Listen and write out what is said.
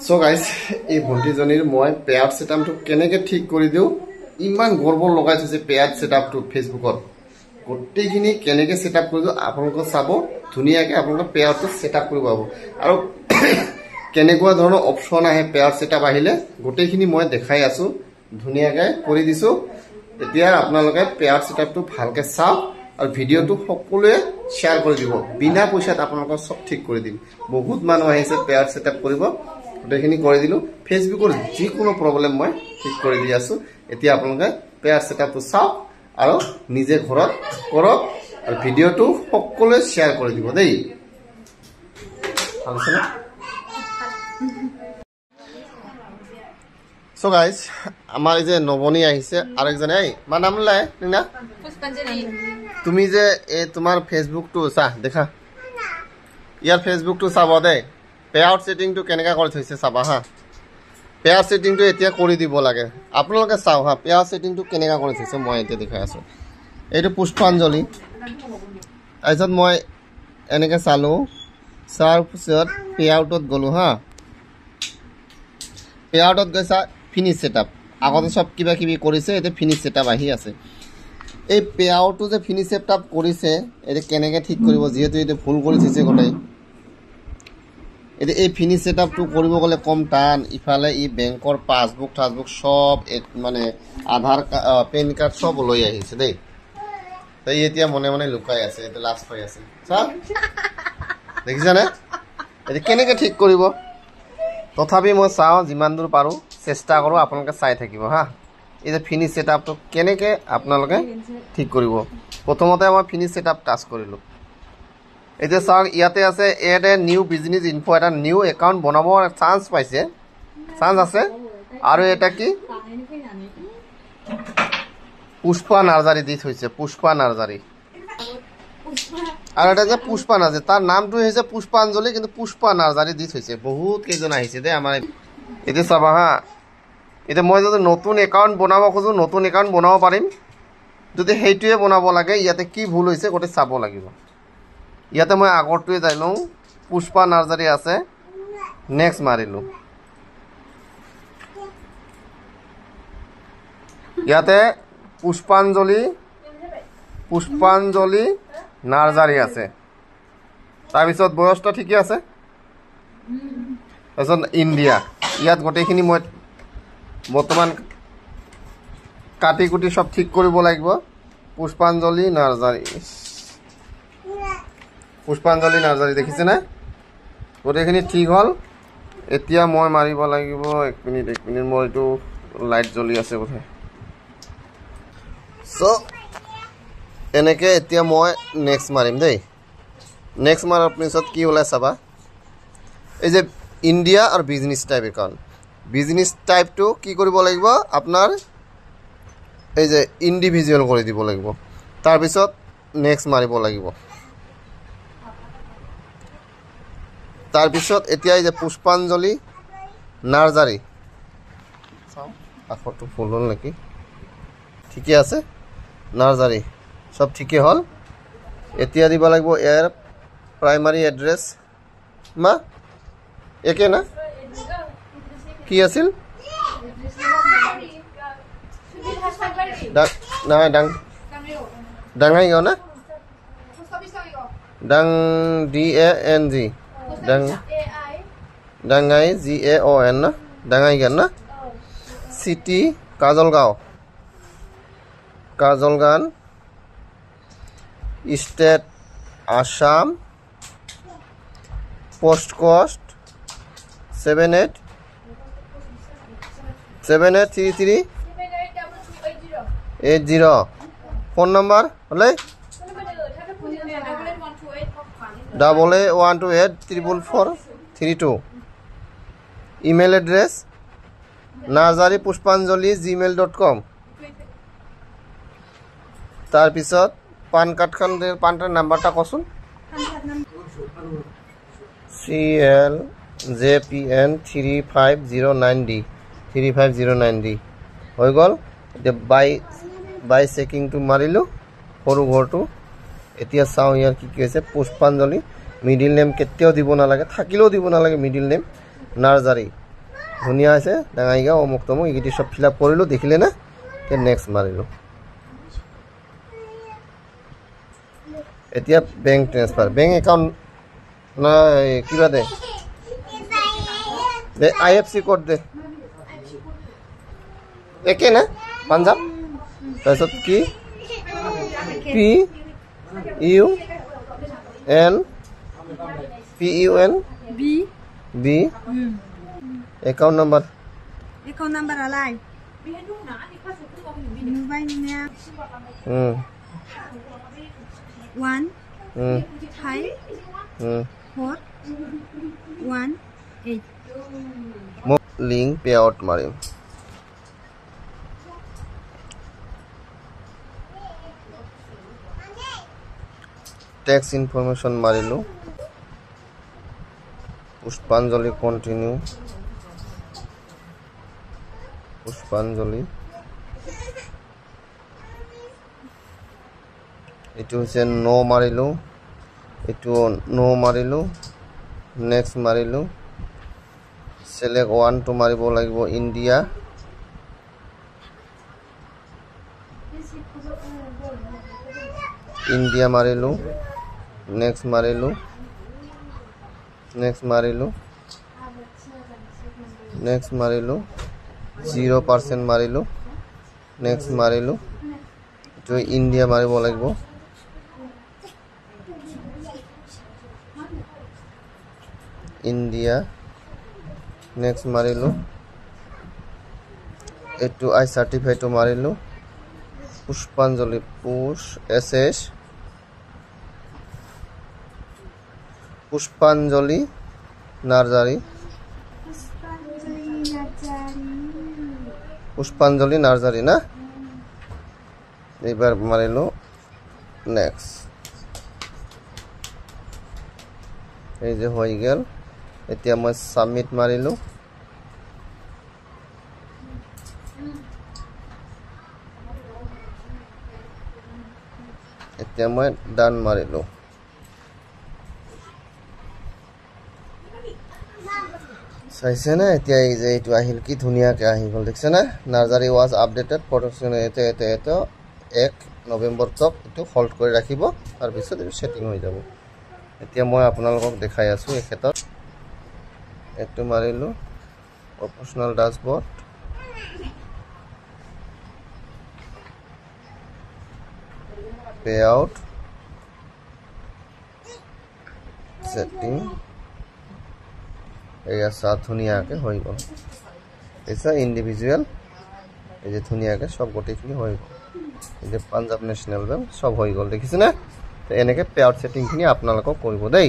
So guys, এই ভন্টিজনীৰ মই pair সেটআপটো কেনেকৈ ঠিক কৰি দিও ইমান গৰ্বৰ লগাইছে যে পেয়াৰ সেটআপটো ফেসবুকত গোটেইখিনি কেনেকৈ সেটআপ কৰি দিও আপোনালোকে চাব ধুনিয়াকৈ আপোনালোকে পেয়াৰটো সেটআপ কৰিব পাব আৰু কেনেকুৱা ধৰণৰ অপচন আহে পেয়াৰ সেটআপ আহিলে গোটেইখিনি মই দেখাই আছো ধুনিয়াকৈ কৰি দিছো এতিয়া আপোনালোকে পেয়াৰ সেটআপটো ভালকৈ চাওক আৰু ভিডিওটো সকলোৱে শেয়াৰ কৰি দিব বিনা পইচাত আপোনালোকক সব ঠিক কৰি দিম বহুত মানুহ আহিছে পেয়াৰ সেটআপ কৰিব গোটেইখিনি কৰি দিলো ফেসবুকৰ যিকোনো প্ৰবলেম মই ঠিক কৰি দি আছো এতিয়া আপোনালোকে পেয়াৰ সেটআপটো চাওক আৰু নিজে ঘৰত কৰক আৰু ভিডিওটো সকলোৱে শেয়াৰ কৰি দিব দেই ভালছনে So guys, আমাৰ যে নবনী আহিছে আৰেকজন এই মা নাম লাই না পুষ্পাঞ্জলি তুমি যে এই তোমাৰ ফেসবুকটো চা দেখা ইয়াৰ ফেসবুকটো চাব দে পেআউট সেটিংটো কেনেকা কৰি থৈছে চাবা হা পেআউট সেটিংটো এতিয়া কৰি দিব লাগে আপোনালোকে চাও হা পেআউট সেটিংটো কেনেকা কৰি থৈছে মই এতিয়া দেখাই আছো এইটো পুষ্পাঞ্জলি আইছত মই এনেকে চালো চাৰ পিছত পেআউটত গলো হা পেআউটত গৈছা ফিনিশ সেটআপ আগতে সব কিবা কিবি কৰিছে এটা ফিনিশ সেটআপ আহি আছে এই পেআউটটো যে ফিনিশ সেটআপ কৰিছে এটা কেনেকে ঠিক কৰিব যেহেতু এটা ভুল কৰি থৈছে গটাই এটা এই ফিনিশ সেটআপটো কৰিব গলে কম টান ইফালে ই বেংকৰ পাসবুক সব মানে আধাৰ পেন কাৰ্ড সব লৈ আহিছে দেই তাই এতিয়া মনে মনে লুকাই আছে এটা লাষ্ট পাই আছে সব দেখিছা না এটা কেনেকে ঠিক কৰিব তথাপি মই চাও যিমান দূৰ পাৰো চেষ্টা কৰো আপোনালোকে চাই থাকিব হা এই যে ফিনিশ সেটআপটো কেনেকে আপোনালোকে ঠিক কৰিব প্ৰথমতে মই ফিনিশ সেটআপ টাচ কৰিলো এতিয়া চাওক ইয়াতে আছে add a new business info এটা নিউ একাউন্ট বনাবৰ চান্স পাইছে চান্স আছে আৰু এটা কি পুষ্পা নাৰ্জাৰী দি থৈছে পুষ্পা নাৰ্জাৰী আৰু এটা যে পুষ্পা নাৰ্জাৰী তাৰ নামটো হৈছে পুষ্পাঞ্জলি কিন্তু পুষ্পা নাৰ্জাৰী দি থৈছে বহুত কেইজন আহিছে দে আমাৰ এতিয়া চাবা হা এতিয়া মই যদি নতুন একাউন্ট বনাব খোজো নতুন একাউন্ট বনাব পাৰিম যদি হেইটোৱে বনাব লাগে ইয়াতে কি ভুল হৈছে গোটে চাব লাগিব ইয়াতে মই আগৰটোৱে যাই লওঁ পুষ্পা নাৰ্জাৰী আছে নেক্সট মাৰিলো ইয়াতে পুষ্পাঞ্জলি নাৰ্জাৰী আছে তাৰপিছত বয়সটা ঠিকই আছে তাৰপিছত ইণ্ডিয়া ইয়াত গোটেইখিনি মই বৰ্তমান কাটি কুটি সব ঠিক কৰিব লাগিব পুষ্পাঞ্জলি নাৰ্জাৰী দেখিছে না গোটেইখিনি ঠিক হল এতিয়া মই মাৰিব লাগিব 1 মিনিট মই এইটো লাইট জ্বলি আছে বোধে সো এনেকে এতিয়া মই নেক্সট মাৰিম দেই নেক্সট মাৰাৰ পিছত কি ওলাই চাবা এই যে ইণ্ডিয়া আৰু বিজনেস টাইপ একাউন্ট বিজনেস টাইপটো কি কৰিব লাগিব আপোনাৰ এই যে ইন্ডিভিজুয়াল কৰি দিব লাগিব তাৰ পিছত নেক্সট মাৰিব লাগিব তাৰ পিছত এতিয়া এই যে পুষ্পাঞ্জলি নাৰ্জাৰী চাও আখৰটো ফুল হল নেকি ঠিকই আছে নাৰ্জাৰী সব ঠিকই হল এতিয়া দিব লাগিব এৰ প্ৰাইমাৰী এড্ৰেছ মা একে না কি আছিল ডাঙাই গাঁও না ডাং DANG ডাঙাই GAON না ডাঙাই গান না city Kajalgaon state Assam post code 783380 phone number হলে 8812844432 ইমেইল এড্রেস nazari.pushpanjali@gmail.com তার পিছত পান কাৰ্ডৰ নাম্বাৰটা কচোন CLJPN 3509D হৈ গল এতিয়া বাই চেকিংটো মাৰিলো সৰু ঘৰটো এতিয়া চাও ইয়াৰ কি হৈছে পুষ্পাঞ্জলি মিডিল নেম কেতিয়াও দিব নালাগে থাকিলেও দিব নালাগে মিডিল নেম নাৰ্জাৰী ধুনীয়া হৈছে ডাঙাইগা অমুক তমুক এইকেইটি চব ফিল আপ কৰিলোঁ দেখিলে না নেক্সট মাৰিলোঁ এতিয়া বেংক ট্ৰেন্সফাৰ বেংক একাউণ্ট না কিবা দে IFC কোড দে একে না পাঞ্জাব তাৰপিছত কি PUN B account number alai mobile number 1 5 4 1 8 link payout marim tax information marilu Pushpanjali continue Pushpanjali itu hoise no marilu itu no marilu next marilu select one to maribo lagibo India marilu next marilu 0% marilu next marilu to India maribo lagibo India next marilu etu I certify to marilu Pushpanjali push SS Pushpanjali Nursery Pushpanjali Nursery না এবার মারিলো next এই যে হয়ে গেল এতিয়া মই submit মারিলো এতিয়া মই ডান মারিলো চাইছে না এতিয়া এই যে এইটো আহিল কি ধুনিয়াকে আহি গল দেখছে না নার্সারি ওয়াজ আপডেটেড প্রোডাকশন এতে 1 নভেম্বর তক এটো হোল্ড কৰি ৰাখিব তাৰ পিছত এটো সেটিং হৈ যাব এতিয়া মই আপোনালোকক দেখাই আছো এই ক্ষেত্ৰত এটো মাৰিলো প্রফেশনাল ড্যাশবোর্ড payout setting এয়া সাত ধুনিয়াকে হৈ গল এসা ইন্ডিভিজুয়াল এই যে ধুনিয়াকে সব গোটেখিনি হৈ গল এই যে পাঞ্জাব ন্যাশনাল ব্যাংক সব হৈ গল দেখিছে না তো এনেকে পেআউট সেটিং খিনি আপোনালোকক কৰিব দেই